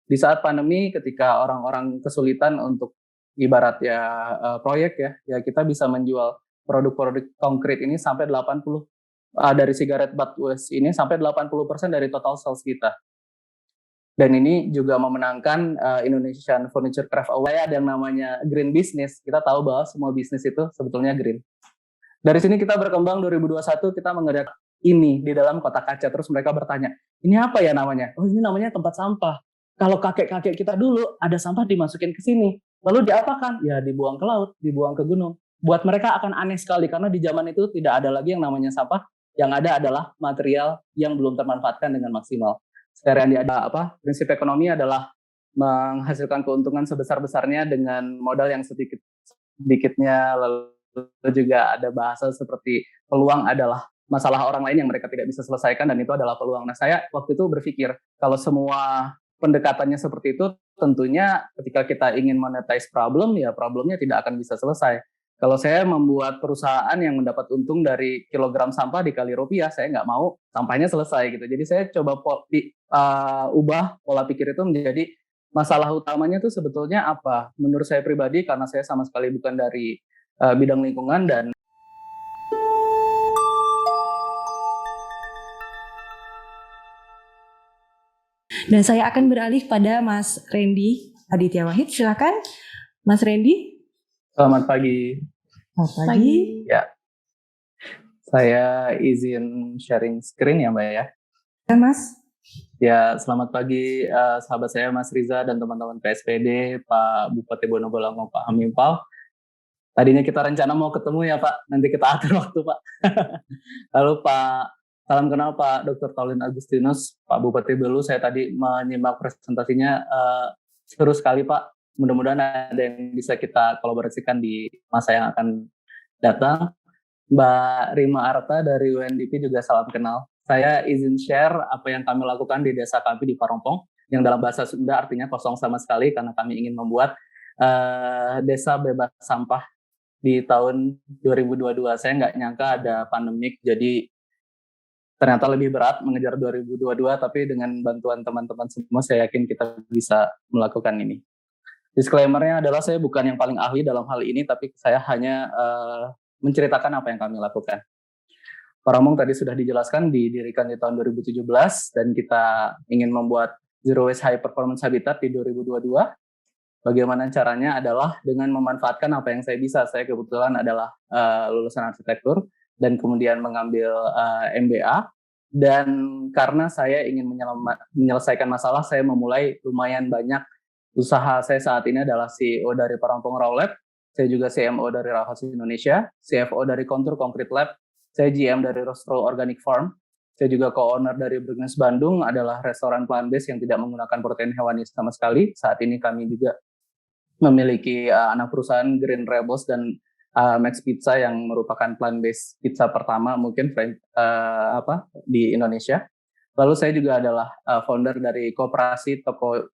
Di saat pandemi ketika orang-orang kesulitan untuk ibarat ya proyek ya kita bisa menjual produk-produk konkret ini sampai 80 dari sigaret butt waste ini sampai 80% dari total sales kita. Dan ini juga memenangkan Indonesian Furniture Craft Award. Ada yang namanya green business. Kita tahu bahwa semua bisnis itu sebetulnya green. Dari sini kita berkembang 2021 kita mengadakan ini di dalam kotak kaca. Terus mereka bertanya, ini apa ya namanya? Oh, ini namanya tempat sampah. Kalau kakek-kakek kita dulu ada sampah dimasukin ke sini. Lalu diapakan? Ya dibuang ke laut, dibuang ke gunung. Buat mereka akan aneh sekali karena di zaman itu tidak ada lagi yang namanya sampah. Yang ada adalah material yang belum termanfaatkan dengan maksimal. Sekarang ada prinsip ekonomi adalah menghasilkan keuntungan sebesar-besarnya dengan modal yang sedikitnya, lalu juga ada bahasa seperti peluang adalah masalah orang lain yang mereka tidak bisa selesaikan dan itu adalah peluang. Nah, saya waktu itu berpikir kalau semua pendekatannya seperti itu, tentunya ketika kita ingin monetize problem, ya problemnya tidak akan bisa selesai. Kalau saya membuat perusahaan yang mendapat untung dari kilogram sampah dikali rupiah, saya nggak mau sampahnya selesai gitu. Jadi saya coba ubah pola pikir itu menjadi masalah utamanya itu sebetulnya apa? Menurut saya pribadi, karena saya sama sekali bukan dari bidang lingkungan dan saya akan beralih pada Mas Randy Aditya Wahid. Silakan, Mas Randy. Selamat pagi. Selamat pagi. Ya, saya izin sharing screen ya Mbak ya. Ya Mas. Ya, selamat pagi sahabat saya Mas Riza dan teman-teman PSPD, Pak Bupati Bonobolanggo, Pak Hamimpal. Tadinya kita rencana mau ketemu ya Pak, nanti kita atur waktu Pak. Lalu Pak, salam kenal Pak Dr. Taulin Agustinus, Pak Bupati Belu. Saya tadi menyimak presentasinya, seru sekali Pak. Mudah-mudahan ada yang bisa kita kolaborasikan di masa yang akan datang. Mbak Rima Arta dari UNDP juga salam kenal. Saya izin share apa yang kami lakukan di desa kami di Parompong, yang dalam bahasa Sunda artinya kosong sama sekali, karena kami ingin membuat desa bebas sampah di tahun 2022. Saya nggak nyangka ada pandemik, jadi ternyata lebih berat mengejar 2022, tapi dengan bantuan teman-teman semua, saya yakin kita bisa melakukan ini. Disclaimer-nya adalah saya bukan yang paling ahli dalam hal ini, tapi saya hanya menceritakan apa yang kami lakukan. Parompong tadi sudah dijelaskan, didirikan di tahun 2017, dan kita ingin membuat Zero Waste High Performance Habitat di 2022. Bagaimana caranya adalah dengan memanfaatkan apa yang saya bisa. Saya kebetulan adalah lulusan arsitektur, dan kemudian mengambil MBA, dan karena saya ingin menyelesaikan masalah, saya memulai lumayan banyak usaha. Saya saat ini adalah CEO dari Parompong Raw Lab, saya juga CMO dari Raw House Indonesia, CFO dari Kontur Concrete Lab, saya GM dari Rostro Organic Farm, saya juga co-owner dari Brignes Bandung, adalah restoran plant-based yang tidak menggunakan protein hewani sama sekali. Saat ini kami juga memiliki anak perusahaan Green Rebels dan Max Pizza yang merupakan plant-based pizza pertama mungkin di Indonesia. Lalu saya juga adalah founder dari koperasi toko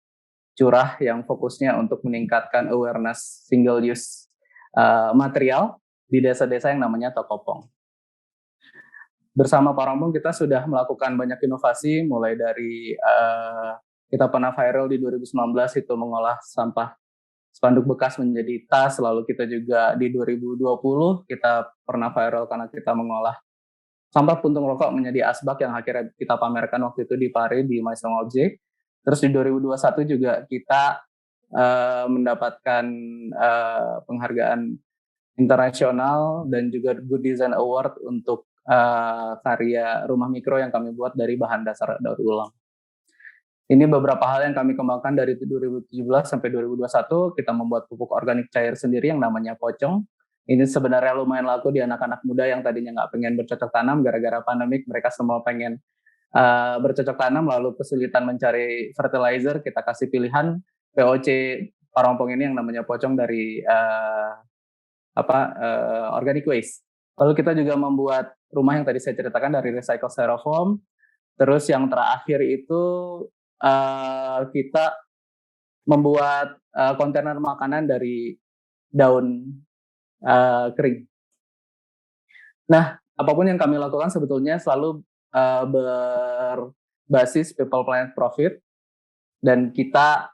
curah yang fokusnya untuk meningkatkan awareness single use material di desa-desa yang namanya Tokopong. Bersama Parompong kita sudah melakukan banyak inovasi, mulai dari kita pernah viral di 2019 itu mengolah sampah spanduk bekas menjadi tas. Lalu kita juga di 2020 kita pernah viral karena kita mengolah sampah puntung rokok menjadi asbak yang akhirnya kita pamerkan waktu itu di Pare di Maisong Object. Terus di 2021 juga kita mendapatkan penghargaan internasional dan juga Good Design Award untuk karya rumah mikro yang kami buat dari bahan dasar daur ulang. Ini beberapa hal yang kami kembangkan dari 2017 sampai 2021. Kita membuat pupuk organik cair sendiri yang namanya Pocong. Ini sebenarnya lumayan laku di anak-anak muda yang tadinya nggak pengen bercocok tanam, gara-gara pandemik mereka semua pengen bercocok tanam, lalu kesulitan mencari fertilizer. Kita kasih pilihan POC Parompong ini yang namanya Pocong dari organic waste. Lalu kita juga membuat rumah yang tadi saya ceritakan dari recycle styrofoam. Terus yang terakhir itu kita membuat kontainer makanan dari daun kering. Nah, apapun yang kami lakukan sebetulnya selalu berbasis people, planet, profit. Dan kita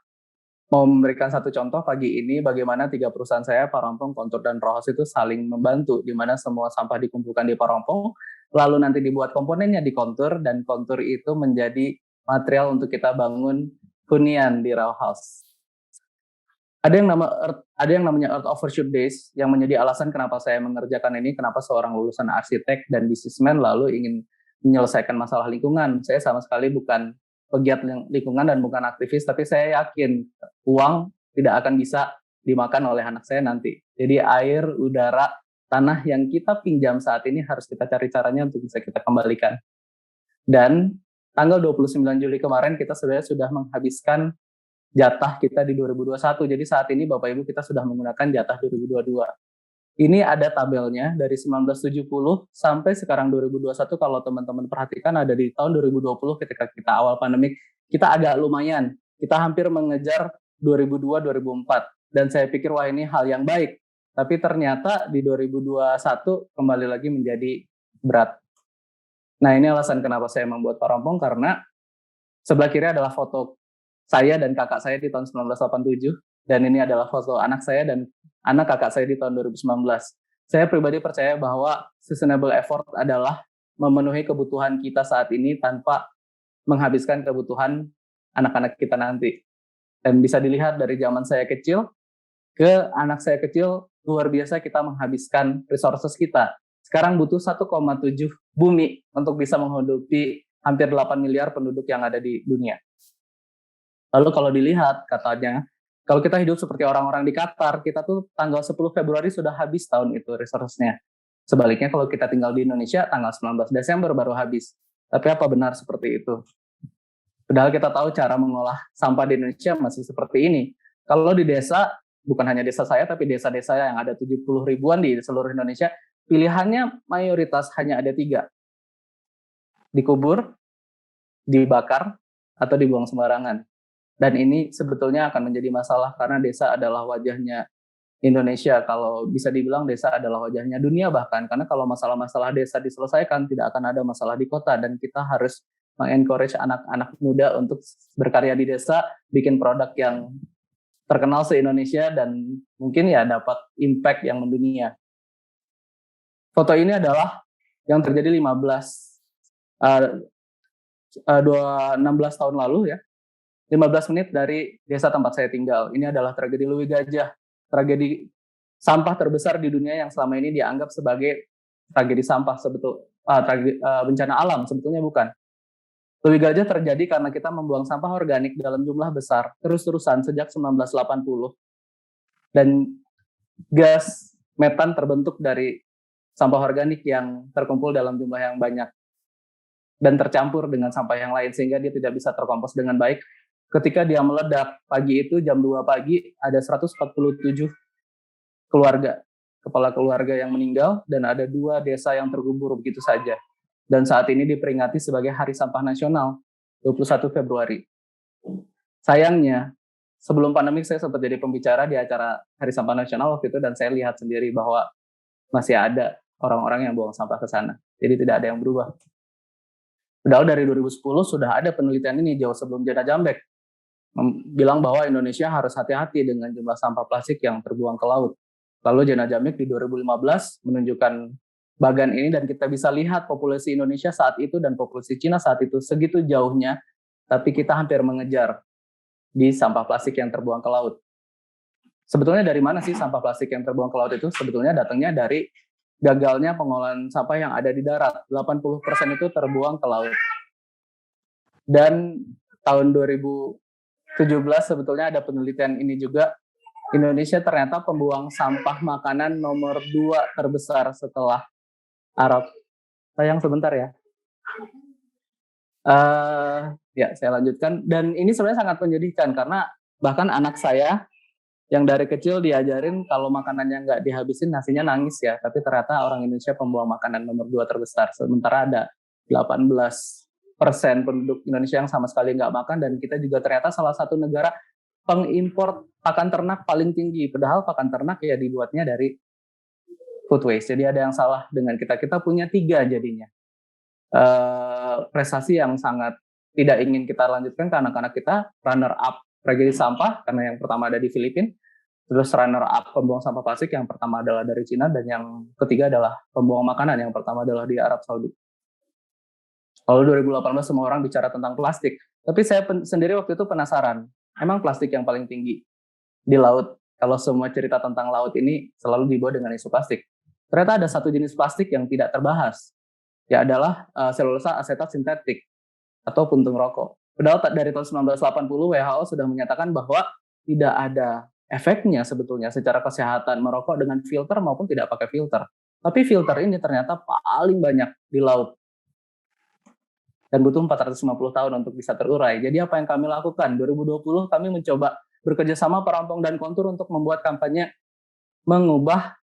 mau memberikan satu contoh pagi ini bagaimana 3 perusahaan saya, Parompong, Kontur, dan Rohos itu saling membantu, di mana semua sampah dikumpulkan di Parompong, lalu nanti dibuat komponennya di Kontur, dan Kontur itu menjadi material untuk kita bangun hunian di row house. Ada yang namanya Earth Overshoot Days yang menjadi alasan kenapa saya mengerjakan ini, kenapa seorang lulusan arsitek dan bisnismen lalu ingin menyelesaikan masalah lingkungan. Saya sama sekali bukan pegiat lingkungan dan bukan aktivis, tapi saya yakin uang tidak akan bisa dimakan oleh anak saya nanti. Jadi air, udara, tanah yang kita pinjam saat ini harus kita cari caranya untuk bisa kita kembalikan. Dan tanggal 29 Juli kemarin kita sudah menghabiskan jatah kita di 2021. Jadi saat ini Bapak Ibu kita sudah menggunakan jatah 2022. Ini ada tabelnya dari 1970 sampai sekarang 2021. Kalau teman-teman perhatikan ada di tahun 2020 ketika kita awal pandemik, kita agak lumayan. Kita hampir mengejar 2002-2004. Dan saya pikir wah ini hal yang baik. Tapi ternyata di 2021 kembali lagi menjadi berat. Nah ini alasan kenapa saya membuat Parompong, karena sebelah kiri adalah foto saya dan kakak saya di tahun 1987. Dan ini adalah foto anak saya dan anak kakak saya di tahun 2019. Saya pribadi percaya bahwa sustainable effort adalah memenuhi kebutuhan kita saat ini tanpa menghabiskan kebutuhan anak-anak kita nanti. Dan bisa dilihat dari zaman saya kecil ke anak saya kecil, luar biasa kita menghabiskan resources kita. Sekarang butuh 1,7 bumi untuk bisa menghidupi hampir 8 miliar penduduk yang ada di dunia. Lalu kalau dilihat katanya, kalau kita hidup seperti orang-orang di Qatar, kita tuh tanggal 10 Februari sudah habis tahun itu resource-nya. Sebaliknya kalau kita tinggal di Indonesia, tanggal 19 Desember baru habis. Tapi apa benar seperti itu? Padahal kita tahu cara mengolah sampah di Indonesia masih seperti ini. Kalau di desa, bukan hanya desa saya, tapi desa-desa yang ada 70 ribuan di seluruh Indonesia, pilihannya mayoritas hanya ada 3. Dikubur, dibakar, atau dibuang sembarangan. Dan ini sebetulnya akan menjadi masalah karena desa adalah wajahnya Indonesia. Kalau bisa dibilang desa adalah wajahnya dunia bahkan. Karena kalau masalah-masalah desa diselesaikan, tidak akan ada masalah di kota. Dan kita harus mengencourage anak-anak muda untuk berkarya di desa, bikin produk yang terkenal se-Indonesia dan mungkin ya dapat impact yang mendunia. Foto ini adalah yang terjadi 16 tahun lalu ya. 15 menit dari desa tempat saya tinggal. Ini adalah tragedi Luwi Gajah, tragedi sampah terbesar di dunia yang selama ini dianggap sebagai tragedi sampah bencana alam, sebetulnya bukan. Luwi Gajah terjadi karena kita membuang sampah organik dalam jumlah besar terus-terusan sejak 1980. Dan gas metan terbentuk dari sampah organik yang terkumpul dalam jumlah yang banyak dan tercampur dengan sampah yang lain sehingga dia tidak bisa terkompos dengan baik. Ketika dia meledak pagi itu jam 2 pagi ada 147 kepala keluarga yang meninggal dan ada 2 desa yang tergubur begitu saja. Dan saat ini diperingati sebagai Hari Sampah Nasional 21 Februari. Sayangnya sebelum pandemi saya sempat jadi pembicara di acara Hari Sampah Nasional waktu itu dan saya lihat sendiri bahwa masih ada orang-orang yang buang sampah ke sana. Jadi tidak ada yang berubah. Padahal dari 2010 sudah ada penelitian ini jauh sebelum Jana Jambek bilang bahwa Indonesia harus hati-hati dengan jumlah sampah plastik yang terbuang ke laut. Lalu Jana Jambek di 2015 menunjukkan bagan ini dan kita bisa lihat populasi Indonesia saat itu dan populasi Cina saat itu segitu jauhnya, tapi kita hampir mengejar di sampah plastik yang terbuang ke laut. Sebetulnya dari mana sih sampah plastik yang terbuang ke laut itu? Sebetulnya datangnya dari gagalnya pengolahan sampah yang ada di darat. 80% itu terbuang ke laut. Dan tahun 2017 sebetulnya ada penelitian ini juga. Indonesia ternyata pembuang sampah makanan nomor 2 terbesar setelah Arab. Sayang sebentar ya. Ya, saya lanjutkan. Dan ini sebenarnya sangat menyedihkan karena bahkan anak saya yang dari kecil diajarin kalau makanannya nggak dihabisin nasinya nangis ya. Tapi ternyata orang Indonesia pembuang makanan nomor 2 terbesar. Sementara ada 18% penduduk Indonesia yang sama sekali nggak makan. Dan kita juga ternyata salah satu negara pengimpor pakan ternak paling tinggi. Padahal pakan ternak ya dibuatnya dari food waste. Jadi ada yang salah dengan kita. Kita punya 3 jadinya. Prestasi yang sangat tidak ingin kita lanjutkan ke anak-anak kita, runner up tragedi sampah karena yang pertama ada di Filipina, terus runner up pembuang sampah plastik yang pertama adalah dari Cina, dan yang ketiga adalah pembuang makanan yang pertama adalah di Arab Saudi. Lalu 2018 semua orang bicara tentang plastik, tapi saya sendiri waktu itu penasaran, emang plastik yang paling tinggi di laut? Kalau semua cerita tentang laut ini selalu dibawa dengan isu plastik. Ternyata ada satu jenis plastik yang tidak terbahas, ya adalah selulosa asetat sintetik atau puntung rokok. Padahal dari tahun 1980 WHO sudah menyatakan bahwa tidak ada efeknya sebetulnya secara kesehatan merokok dengan filter maupun tidak pakai filter. Tapi filter ini ternyata paling banyak di laut dan butuh 450 tahun untuk bisa terurai. Jadi apa yang kami lakukan? 2020 kami mencoba bekerja sama Parampong dan Kontur untuk membuat kampanye mengubah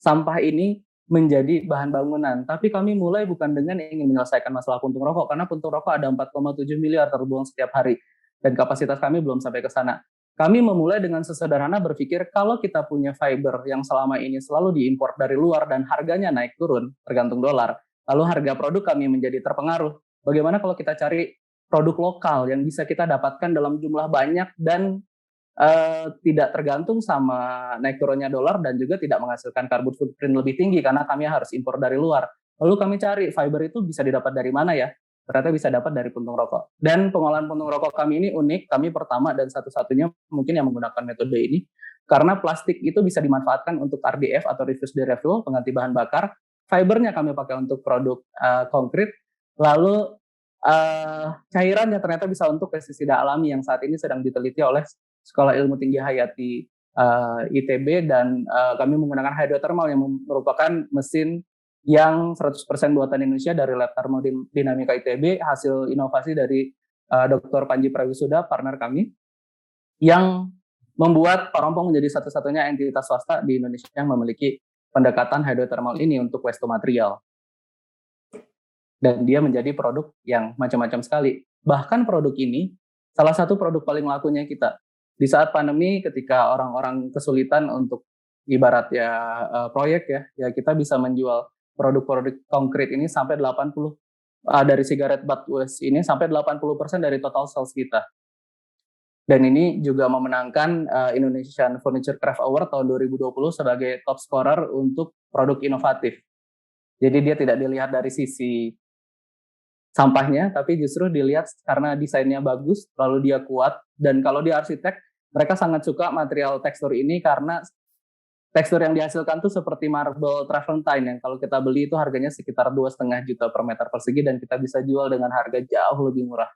sampah ini menjadi bahan bangunan. Tapi kami mulai bukan dengan ingin menyelesaikan masalah puntung rokok, karena puntung rokok ada 4,7 miliar terbuang setiap hari, dan kapasitas kami belum sampai ke sana. Kami memulai dengan sesederhana berpikir, kalau kita punya fiber yang selama ini selalu diimpor dari luar dan harganya naik turun, tergantung dolar, lalu harga produk kami menjadi terpengaruh. Bagaimana kalau kita cari produk lokal yang bisa kita dapatkan dalam jumlah banyak dan tidak tergantung sama naik turunnya dolar, dan juga tidak menghasilkan carbon footprint lebih tinggi karena kami harus impor dari luar. Lalu kami cari fiber itu bisa didapat dari mana ya? Ternyata bisa dapat dari puntung rokok. Dan pengolahan puntung rokok kami ini unik, kami pertama dan satu-satunya mungkin yang menggunakan metode ini, karena plastik itu bisa dimanfaatkan untuk RDF atau reduced direct fuel, pengganti bahan bakar. Fibernya kami pakai untuk produk konkrit, lalu cairannya ternyata bisa untuk pestisida alami yang saat ini sedang diteliti oleh Sekolah Ilmu Tinggi Hayati ITB, dan kami menggunakan hydrothermal yang merupakan mesin yang 100% buatan Indonesia dari Lab Thermodinamika ITB, hasil inovasi dari Dr. Panji Prawisuda, partner kami, yang membuat Parampong menjadi satu-satunya entitas swasta di Indonesia yang memiliki pendekatan hydrothermal ini untuk waste material. Dan dia menjadi produk yang macam-macam sekali. Bahkan produk ini salah satu produk paling lakunya kita. Di saat pandemi, ketika orang-orang kesulitan untuk ibarat ya proyek ya kita bisa menjual produk-produk konkret ini sampai 80 dari sigaret butt waste ini sampai 80% dari total sales kita. Dan ini juga memenangkan Indonesian Furniture Craft Award tahun 2020 sebagai top scorer untuk produk inovatif. Jadi dia tidak dilihat dari sisi sampahnya, tapi justru dilihat karena desainnya bagus, lalu dia kuat, dan kalau dia arsitek, mereka sangat suka material tekstur ini karena tekstur yang dihasilkan tuh seperti marble Travertine yang kalau kita beli itu harganya sekitar 2,5 juta per meter persegi, dan kita bisa jual dengan harga jauh lebih murah.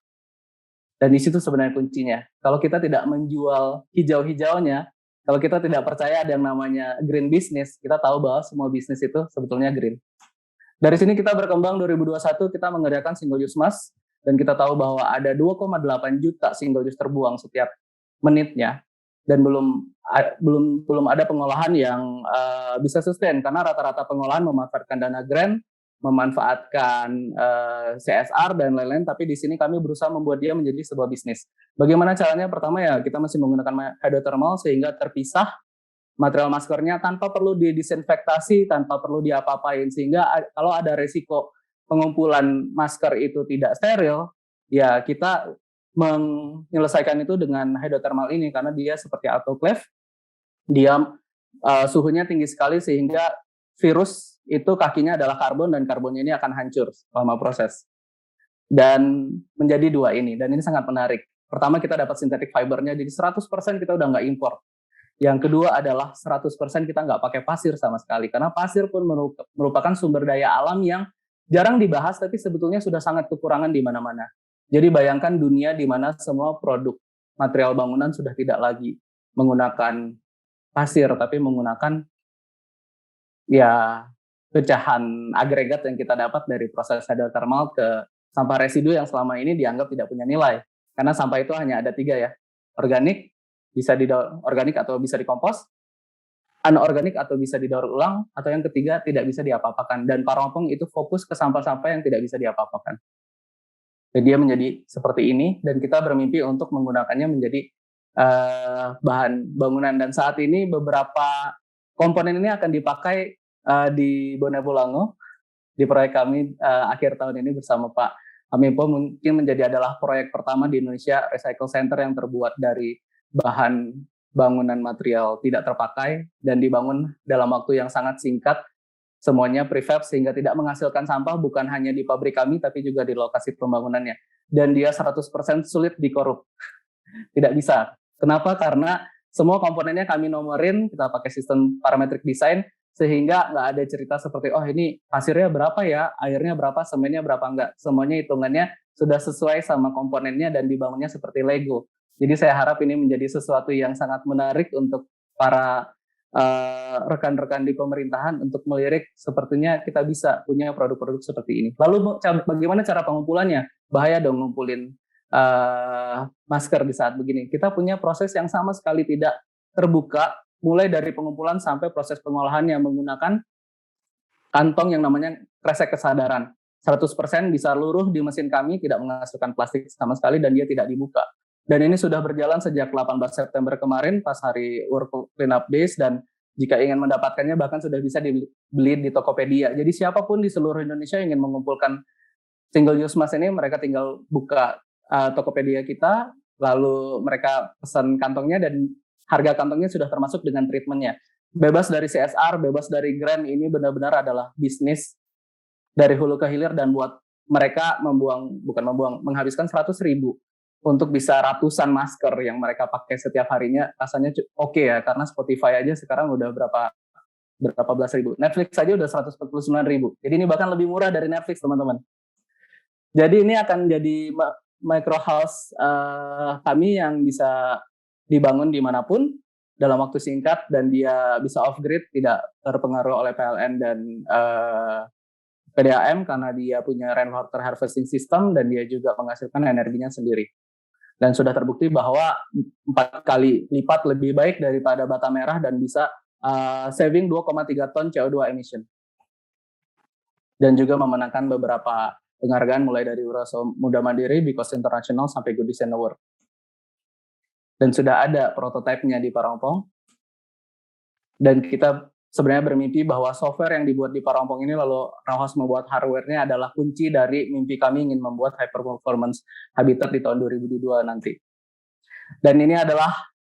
Dan di situ sebenarnya kuncinya. Kalau kita tidak menjual hijau-hijaunya, kalau kita tidak percaya ada yang namanya green business, kita tahu bahwa semua bisnis itu sebetulnya green. Dari sini kita berkembang, 2021 kita mengerjakan single use mask, dan kita tahu bahwa ada 2,8 juta single use terbuang setiap menitnya, dan belum ada pengolahan yang bisa sustain karena rata-rata pengolahan memanfaatkan dana grant, memanfaatkan CSR dan lain-lain, tapi di sini kami berusaha membuat dia menjadi sebuah bisnis. Bagaimana caranya? Pertama ya kita masih menggunakan hydrothermal sehingga terpisah material maskernya tanpa perlu didisinfektasi, tanpa perlu diapa-apain, sehingga kalau ada resiko pengumpulan masker itu tidak steril, ya kita menyelesaikan itu dengan hydrothermal ini karena dia seperti autoclave, dia suhunya tinggi sekali sehingga virus itu kakinya adalah karbon, dan karbonnya ini akan hancur selama proses. Dan menjadi dua ini, dan ini sangat menarik. Pertama kita dapat synthetic fibernya, jadi 100% kita udah nggak impor. Yang kedua adalah 100% kita nggak pakai pasir sama sekali, karena pasir pun merupakan sumber daya alam yang jarang dibahas, tapi sebetulnya sudah sangat kekurangan di mana-mana. Jadi bayangkan dunia di mana semua produk material bangunan sudah tidak lagi menggunakan pasir, tapi menggunakan ya pecahan agregat yang kita dapat dari proses hydrothermal ke sampah residu yang selama ini dianggap tidak punya nilai. Karena sampah itu hanya ada 3 ya, organik, bisa organik atau bisa dikompos, anorganik atau bisa didaur ulang, atau yang ketiga tidak bisa diapa-apakan. Dan Parampong itu fokus ke sampah-sampah yang tidak bisa diapa-apakan. Jadi dia menjadi seperti ini, dan kita bermimpi untuk menggunakannya menjadi bahan bangunan. Dan saat ini beberapa komponen ini akan dipakai di Bonebulango di proyek kami akhir tahun ini bersama Pak Hamimpo mungkin adalah proyek pertama di Indonesia recycle center yang terbuat dari bahan bangunan material tidak terpakai dan dibangun dalam waktu yang sangat singkat. Semuanya prefab sehingga tidak menghasilkan sampah bukan hanya di pabrik kami tapi juga di lokasi pembangunannya. Dan dia 100% sulit dikorup. Tidak bisa. Kenapa? Karena semua komponennya kami nomorin, kita pakai sistem parametric design sehingga nggak ada cerita seperti oh ini pasirnya berapa ya, airnya berapa, semennya berapa, enggak. Semuanya hitungannya sudah sesuai sama komponennya dan dibangunnya seperti Lego. Jadi saya harap ini menjadi sesuatu yang sangat menarik untuk para rekan-rekan di pemerintahan untuk melirik sepertinya kita bisa punya produk-produk seperti ini. Lalu bagaimana cara pengumpulannya? Bahaya dong ngumpulin masker di saat begini. Kita punya proses yang sama sekali tidak terbuka, mulai dari pengumpulan sampai proses pengolahan yang menggunakan kantong yang namanya kresek kesadaran. 100% bisa luruh di mesin kami, tidak menghasilkan plastik sama sekali dan dia tidak dibuka. Dan ini sudah berjalan sejak 18 September kemarin pas hari World Cleanup Days dan jika ingin mendapatkannya bahkan sudah bisa dibeli di Tokopedia. Jadi siapapun di seluruh Indonesia yang ingin mengumpulkan single use mask ini mereka tinggal buka Tokopedia kita, lalu mereka pesan kantongnya dan harga kantongnya sudah termasuk dengan treatmentnya. Bebas dari CSR, bebas dari grant, ini benar-benar adalah bisnis dari hulu ke hilir dan buat mereka menghabiskan 100.000 untuk bisa ratusan masker yang mereka pakai setiap harinya rasanya oke ya, karena Spotify aja sekarang udah berapa belas ribu, Netflix aja udah 149.000, jadi ini bahkan lebih murah dari Netflix teman-teman. Jadi ini akan jadi micro house kami yang bisa dibangun dimanapun dalam waktu singkat dan dia bisa off grid, tidak terpengaruh oleh PLN dan PDAM karena dia punya rainwater harvesting system dan dia juga menghasilkan energinya sendiri. Dan sudah terbukti bahwa 4 kali lipat lebih baik daripada bata merah dan bisa saving 2,3 ton CO2 emission. Dan juga memenangkan beberapa penghargaan mulai dari Wiraso Muda Mandiri, Because International, sampai Good Design Award. Dan sudah ada prototipenya di Parongpong. Dan kita sebenarnya bermimpi bahwa software yang dibuat di Parongpong ini lalu Rauhaus membuat hardware-nya adalah kunci dari mimpi kami ingin membuat high performance habitat di tahun 2022 nanti. Dan ini adalah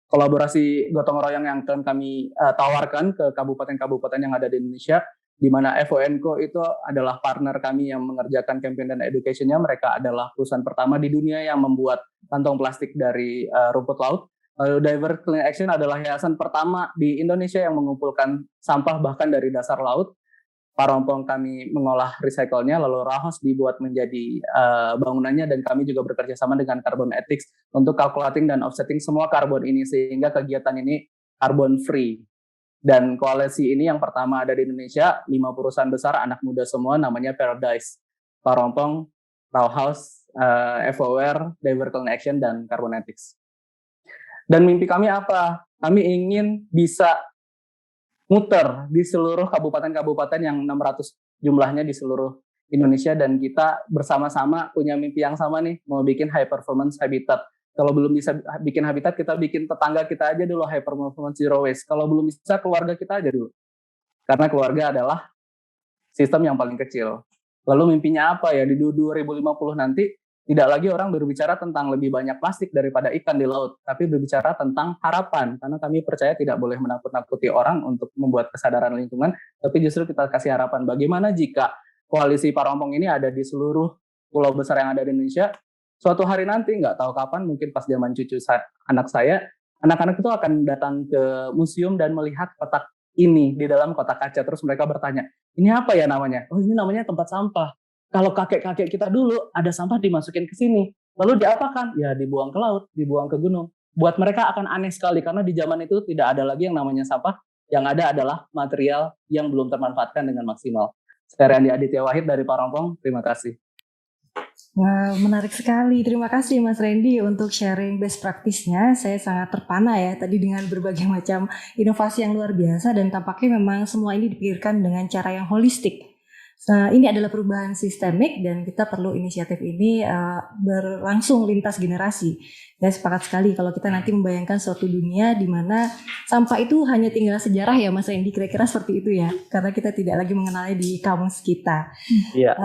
kolaborasi gotong royong yang akan kami tawarkan ke kabupaten-kabupaten yang ada di Indonesia, di mana FONCO itu adalah partner kami yang mengerjakan campaign dan education-nya. Mereka adalah perusahaan pertama di dunia yang membuat kantong plastik dari rumput laut. Lalu Divert Clean Action adalah yayasan pertama di Indonesia yang mengumpulkan sampah bahkan dari dasar laut. Parongpong kami mengolah recycle-nya, lalu Rauhaus dibuat menjadi bangunannya dan kami juga bekerja sama dengan Carbon Ethics untuk calculating dan offsetting semua karbon ini sehingga kegiatan ini carbon free. Dan koalisi ini yang pertama ada di Indonesia, 5 perusahaan besar, anak muda semua, namanya Paradise. Parongpong, Rauhaus, FOR, Divert Clean Action, dan Carbon Ethics. Dan mimpi kami apa? Kami ingin bisa muter di seluruh kabupaten-kabupaten yang 600 jumlahnya di seluruh Indonesia dan kita bersama-sama punya mimpi yang sama nih, mau bikin high performance habitat. Kalau belum bisa bikin habitat, kita bikin tetangga kita aja dulu high performance zero waste. Kalau belum bisa, keluarga kita aja dulu. Karena keluarga adalah sistem yang paling kecil. Lalu mimpinya apa ya? Di 2050 nanti tidak lagi orang berbicara tentang lebih banyak plastik daripada ikan di laut, tapi berbicara tentang harapan. Karena kami percaya tidak boleh menakut-nakuti orang untuk membuat kesadaran lingkungan, tapi justru kita kasih harapan. Bagaimana jika koalisi Parongpong ini ada di seluruh pulau besar yang ada di Indonesia, suatu hari nanti, nggak tahu kapan, mungkin pas zaman cucu anak saya, anak-anak itu akan datang ke museum dan melihat kotak ini di dalam kotak kaca. Terus mereka bertanya, ini apa ya namanya? Oh, ini namanya tempat sampah. Kalau kakek-kakek kita dulu ada sampah dimasukin ke sini, lalu diapakan? Ya dibuang ke laut, dibuang ke gunung. Buat mereka akan aneh sekali karena di zaman itu tidak ada lagi yang namanya sampah, yang ada adalah material yang belum termanfaatkan dengan maksimal. Saya Randy Aditya Wahid dari Parongpong, terima kasih. Wah, menarik sekali. Terima kasih Mas Randy untuk sharing best practice-nya. Saya sangat terpana ya tadi dengan berbagai macam inovasi yang luar biasa dan tampaknya memang semua ini dipikirkan dengan cara yang holistik. Ini adalah perubahan sistemik dan kita perlu inisiatif ini berlangsung lintas generasi. Saya sepakat sekali kalau kita nanti membayangkan suatu dunia di mana sampah itu hanya tinggal sejarah ya Mas Randy, kira-kira seperti itu ya, karena kita tidak lagi mengenalnya di kamus kita. Iya.